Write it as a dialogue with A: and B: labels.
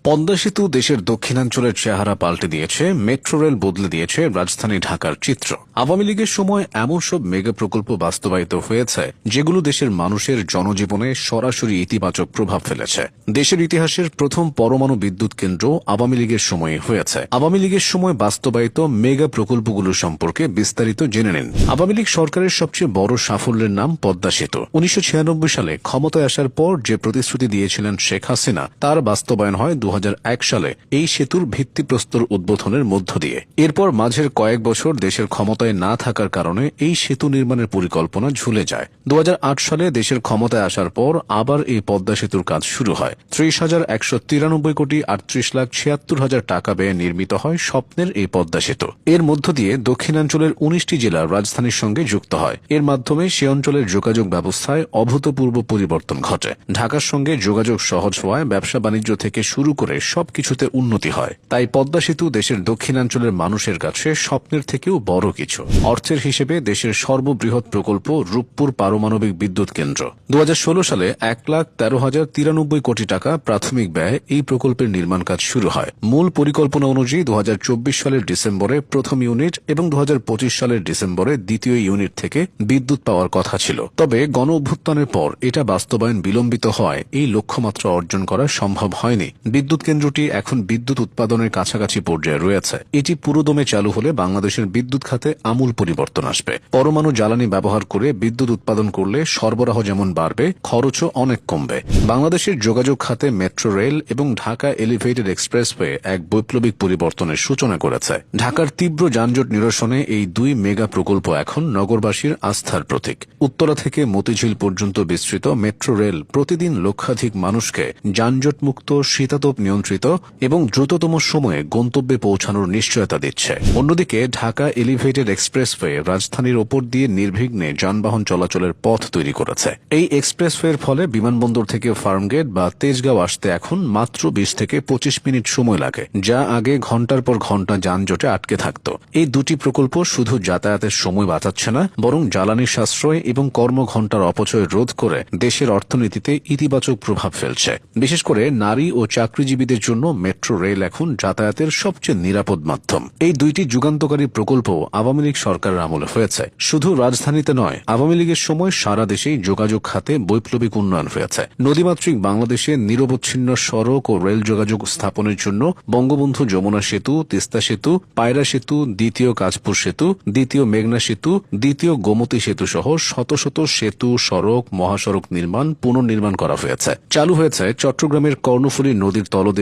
A: পদ্মা সেতু দেশের দক্ষিণাঞ্চলের চেহারা পাল্টে দিয়েছে, মেট্রো রেল বদলে দিয়েছে রাজধানী ঢাকার চিত্র। আওয়ামী লীগের সময় এমন সব মেগা প্রকল্প বাস্তবায়িত হয়েছে যেগুলো দেশের মানুষের জনজীবনে সরাসরি ইতিবাচক প্রভাব ফেলেছে। দেশের ইতিহাসের প্রথম পরমাণু বিদ্যুৎ কেন্দ্র আওয়ামী লীগের সময়ে হয়েছে। আওয়ামী লীগের সময় বাস্তবায়িত মেগা প্রকল্পগুলো সম্পর্কে বিস্তারিত জেনে নিন। আওয়ামী লীগ সরকারের সবচেয়ে বড় সাফল্যের নাম পদ্মা সেতু। ১৯৯৬ সালে ক্ষমতায় আসার পর যে প্রতিশ্রুতি দিয়েছিলেন শেখ হাসিনা, তার বাস্তবায়ন হয় ২০০১ সালে এই সেতুর ভিত্তিপ্রস্তর উদ্বোধনের মধ্য দিয়ে। এরপর মাঝের কয়েক বছর দেশের ক্ষমতায় না থাকার কারণে এই সেতু নির্মাণের পরিকল্পনা ঝুলে যায়। ২০০৮ সালে দেশের ক্ষমতায় আসার পর আবার এই পদ্মা সেতুর কাজ শুরু হয়। ৩০,১৯৩ কোটি ৩৮,৭৬,০০০ টাকা ব্যয়ে নির্মিত হয় স্বপ্নের এই পদ্মা সেতু। এর মধ্য দিয়ে দক্ষিণাঞ্চলের ১৯টি জেলা রাজধানীর সঙ্গে যুক্ত হয়। এর মাধ্যমে সে অঞ্চলের যোগাযোগ ব্যবস্থায় অভূতপূর্ব পরিবর্তন ঘটে। ঢাকার সঙ্গে যোগাযোগ সহজ হওয়ায় ব্যবসা বাণিজ্য থেকে শুরু করে সবকিছুতে উন্নতি হয়। তাই পদ্মা সেতু দেশের দক্ষিণাঞ্চলের মানুষের কাছে স্বপ্নের থেকেও বড় কিছু। অর্থের হিসেবে দেশের সর্ববৃহৎ প্রকল্প রূপপুর পারমাণবিক বিদ্যুৎ কেন্দ্র। ২০১৬ সালে ১,১৩,০৯৩ কোটি টাকা প্রাথমিক ব্যয়ে এই প্রকল্পের নির্মাণ কাজ শুরু হয়। মূল পরিকল্পনা অনুযায়ী ২০২৪ সালের ডিসেম্বরে প্রথম ইউনিট এবং ২০২৫ সালের ডিসেম্বরে দ্বিতীয় ইউনিট থেকে বিদ্যুৎ পাওয়ার কথা ছিল। তবে গণ অভ্যুত্থানের পর এটা বাস্তবায়ন বিলম্বিত হওয়ায় এই লক্ষ্যমাত্রা অর্জন করা সম্ভব হয়নি। বিদ্যুৎ কেন্দ্রটি এখন বিদ্যুৎ উৎপাদনের কাছাকাছি পর্যায়ে রয়েছে। এটি পুরোদমে চালু হলে বাংলাদেশের বিদ্যুৎ খাতে আমূল পরিবর্তন আসবে। পরমাণু জ্বালানি ব্যবহার করে বিদ্যুৎ উৎপাদন করলে সরবরাহ যেমন বাড়বে, খরচও অনেক কমবে। বাংলাদেশের যোগাযোগ খাতে মেট্রো রেল এবং ঢাকা এলিভেটেড এক্সপ্রেসওয়ে এক বৈপ্লবিক পরিবর্তনের সূচনা করেছে। ঢাকার তীব্র যানজট নিরসনে এই দুই মেগা প্রকল্প এখন নগরবাসীর আস্থার প্রতীক। উত্তরা থেকে মতিঝিল পর্যন্ত বিস্তৃত মেট্রো রেল প্রতিদিন লক্ষাধিক মানুষকে যানজটমুক্ত, শীতাতপ নিয়ন্ত্রিত এবং দ্রুততম সময়ে গন্তব্যে পৌঁছানোর নিশ্চয়তা দিচ্ছে। অন্যদিকে ঢাকা এলিভেটেড এক্সপ্রেসওয়ে রাজধানীর ওপর দিয়ে নির্বিঘ্নে যানবাহন চলাচলের পথ তৈরি করেছে। এই এক্সপ্রেসওয়ের ফলে বিমানবন্দর থেকে ফার্মগেট বা তেজগাঁও আসতে এখন মাত্র ২০ থেকে ২৫ মিনিট সময় লাগে, যা আগে ঘণ্টার পর ঘণ্টা যানজটে আটকে থাকত। এই দুটি প্রকল্প শুধু যাতায়াতের সময় বাঁচাচ্ছে না, বরং জ্বালানি সাশ্রয় এবং কর্মঘণ্টার অপচয় রোধ করে দেশের অর্থনীতিতে ইতিবাচক প্রভাব ফেলছে। বিশেষ করে নারী ও চাকরিজীবীদের জন্য মেট্রো রেল এখন যাতায়াতের সবচেয়ে নিরাপদ মাধ্যম। এই দুইটি যুগান্তকারী প্রকল্প আওয়ামী লীগ সরকারের আমলে হয়েছে। শুধু রাজধানীতে নয়, আওয়ামী লীগের সময় সারা দেশেই যোগাযোগ খাতে বৈপ্লবিক উন্নয়ন হয়েছে। নদীমাতৃক বাংলাদেশে নিরবচ্ছিন্ন সড়ক ও রেল যোগাযোগ স্থাপনের জন্য বঙ্গবন্ধু যমুনা সেতু, তিস্তা সেতু, পায়রা সেতু, দ্বিতীয় কাঁচপুর সেতু, দ্বিতীয় মেঘনা সেতু, দ্বিতীয় গোমতী সেতু সহ শত শত সেতু, সড়ক, মহাসড়ক নির্মাণ, পুনর্নির্মাণ করা হয়েছে। চালু হয়েছে চট্টগ্রামের কর্ণফুলী নদীর তলদেশ